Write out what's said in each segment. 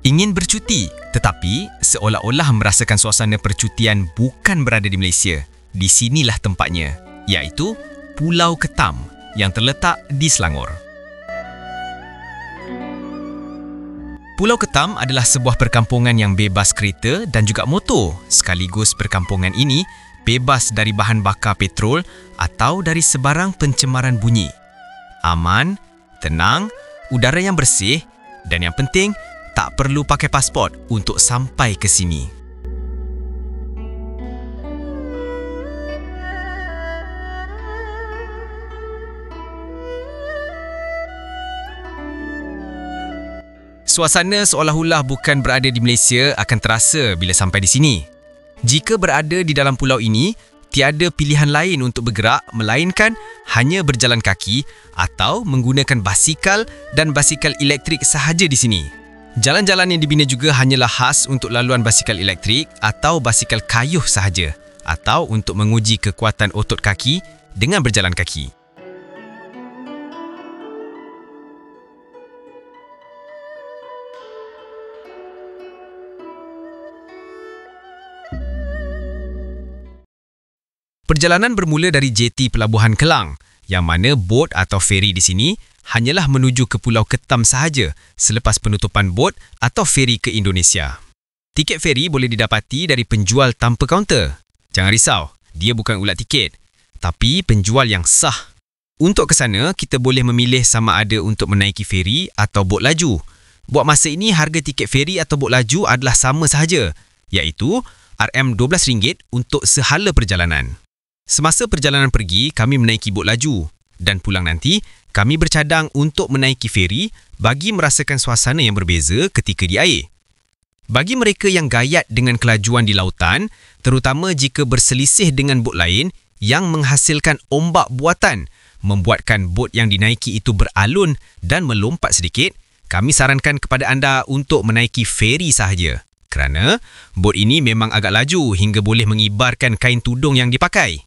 Ingin bercuti, tetapi seolah-olah merasakan suasana percutian bukan berada di Malaysia. Di sinilah tempatnya, iaitu Pulau Ketam yang terletak di Selangor. Pulau Ketam adalah sebuah perkampungan yang bebas kereta dan juga motor. Sekaligus perkampungan ini bebas dari bahan bakar petrol atau dari sebarang pencemaran bunyi. Aman, tenang, udara yang bersih dan yang penting, tak perlu pakai pasport untuk sampai ke sini. Suasana seolah-olah bukan berada di Malaysia akan terasa bila sampai di sini. Jika berada di dalam pulau ini, tiada pilihan lain untuk bergerak melainkan hanya berjalan kaki atau menggunakan basikal dan basikal elektrik sahaja di sini. Jalan-jalan yang dibina juga hanyalah khas untuk laluan basikal elektrik atau basikal kayuh sahaja atau untuk menguji kekuatan otot kaki dengan berjalan kaki. Perjalanan bermula dari JT Pelabuhan Kelang yang mana bot atau feri di sini hanyalah menuju ke Pulau Ketam sahaja selepas penutupan bot atau feri ke Indonesia. Tiket feri boleh didapati dari penjual tanpa kaunter. Jangan risau, dia bukan ulat tiket, tapi penjual yang sah. Untuk ke sana, kita boleh memilih sama ada untuk menaiki feri atau bot laju. Buat masa ini, harga tiket feri atau bot laju adalah sama sahaja, iaitu RM12 untuk sehala perjalanan. Semasa perjalanan pergi, kami menaiki bot laju dan pulang nanti, kami bercadang untuk menaiki feri bagi merasakan suasana yang berbeza ketika di air. Bagi mereka yang gayat dengan kelajuan di lautan, terutama jika berselisih dengan bot lain yang menghasilkan ombak buatan, membuatkan bot yang dinaiki itu beralun dan melompat sedikit, kami sarankan kepada anda untuk menaiki feri sahaja. Kerana bot ini memang agak laju hingga boleh mengibarkan kain tudung yang dipakai.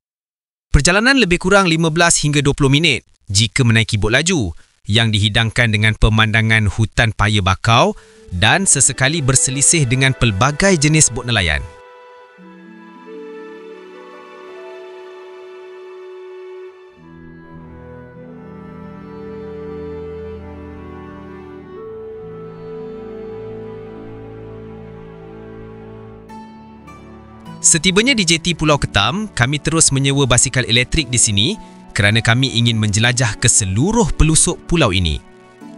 Perjalanan lebih kurang 15 hingga 20 minit jika menaiki bot laju yang dihidangkan dengan pemandangan hutan paya bakau dan sesekali berselisih dengan pelbagai jenis bot nelayan. Setibanya di JT Pulau Ketam, kami terus menyewa basikal elektrik di sini kerana kami ingin menjelajah ke seluruh pelusuk pulau ini.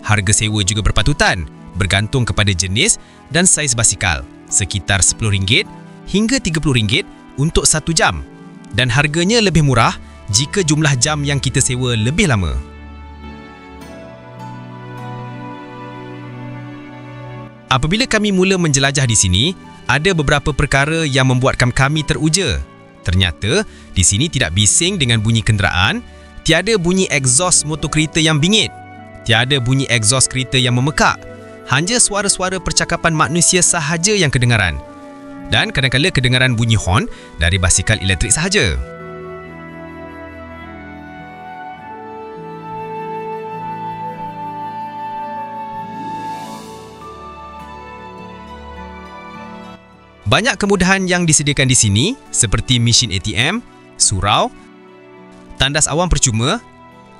Harga sewa juga berpatutan, bergantung kepada jenis dan saiz basikal, sekitar RM10 hingga RM30 untuk 1 jam dan harganya lebih murah jika jumlah jam yang kita sewa lebih lama. Apabila kami mula menjelajah di sini, ada beberapa perkara yang membuatkan kami teruja. Ternyata, di sini tidak bising dengan bunyi kenderaan, tiada bunyi egzos motor kereta yang bingit, tiada bunyi egzos kereta yang memekak, hanya suara-suara percakapan manusia sahaja yang kedengaran. Dan kadang-kadang kedengaran bunyi horn dari basikal elektrik sahaja. Banyak kemudahan yang disediakan di sini seperti mesin ATM, surau, tandas awam percuma,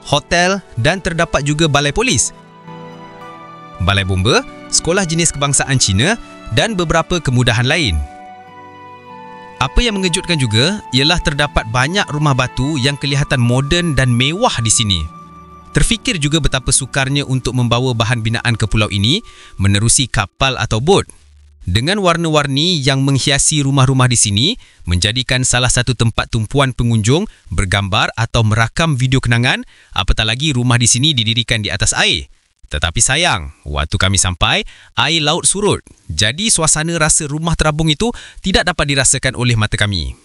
hotel dan terdapat juga balai polis, balai bomba, sekolah jenis kebangsaan Cina dan beberapa kemudahan lain. Apa yang mengejutkan juga ialah terdapat banyak rumah batu yang kelihatan moden dan mewah di sini. Terfikir juga betapa sukarnya untuk membawa bahan binaan ke pulau ini menerusi kapal atau bot. Dengan warna-warni yang menghiasi rumah-rumah di sini, menjadikan salah satu tempat tumpuan pengunjung bergambar atau merakam video kenangan, apatah lagi rumah di sini didirikan di atas air. Tetapi sayang, waktu kami sampai, air laut surut. Jadi suasana rasa rumah terapung itu tidak dapat dirasakan oleh mata kami.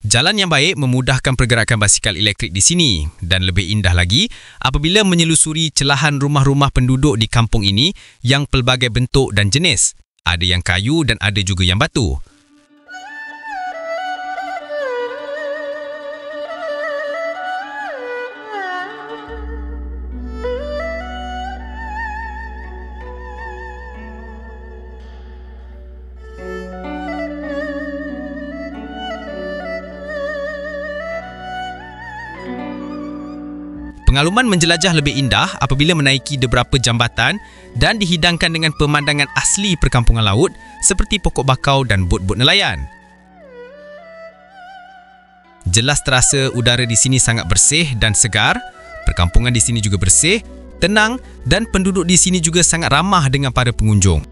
Jalan yang baik memudahkan pergerakan basikal elektrik di sini dan lebih indah lagi apabila menyelusuri celahan rumah-rumah penduduk di kampung ini yang pelbagai bentuk dan jenis. Ada yang kayu dan ada juga yang batu. Pengalaman menjelajah lebih indah apabila menaiki beberapa jambatan dan dihidangkan dengan pemandangan asli perkampungan laut seperti pokok bakau dan bot-bot nelayan. Jelas terasa udara di sini sangat bersih dan segar. Perkampungan di sini juga bersih, tenang dan penduduk di sini juga sangat ramah dengan para pengunjung.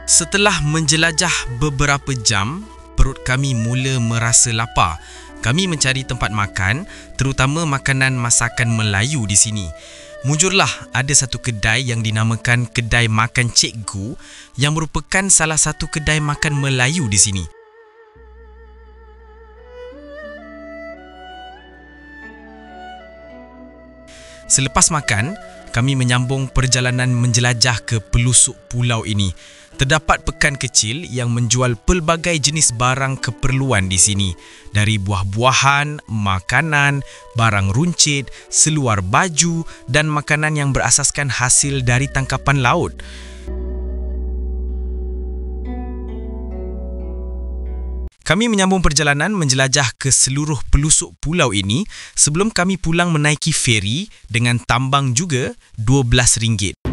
Setelah menjelajah beberapa jam, perut kami mula merasa lapar. Kami mencari tempat makan, terutama makanan masakan Melayu di sini. Mujurlah, ada satu kedai yang dinamakan Kedai Makan Cikgu yang merupakan salah satu kedai makan Melayu di sini. Selepas makan, kami menyambung perjalanan menjelajah ke pelusuk pulau ini. Terdapat pekan kecil yang menjual pelbagai jenis barang keperluan di sini. Dari buah-buahan, makanan, barang runcit, seluar baju dan makanan yang berasaskan hasil dari tangkapan laut. Kami menyambung perjalanan menjelajah ke seluruh pelusuk pulau ini sebelum kami pulang menaiki feri dengan tambang juga RM12.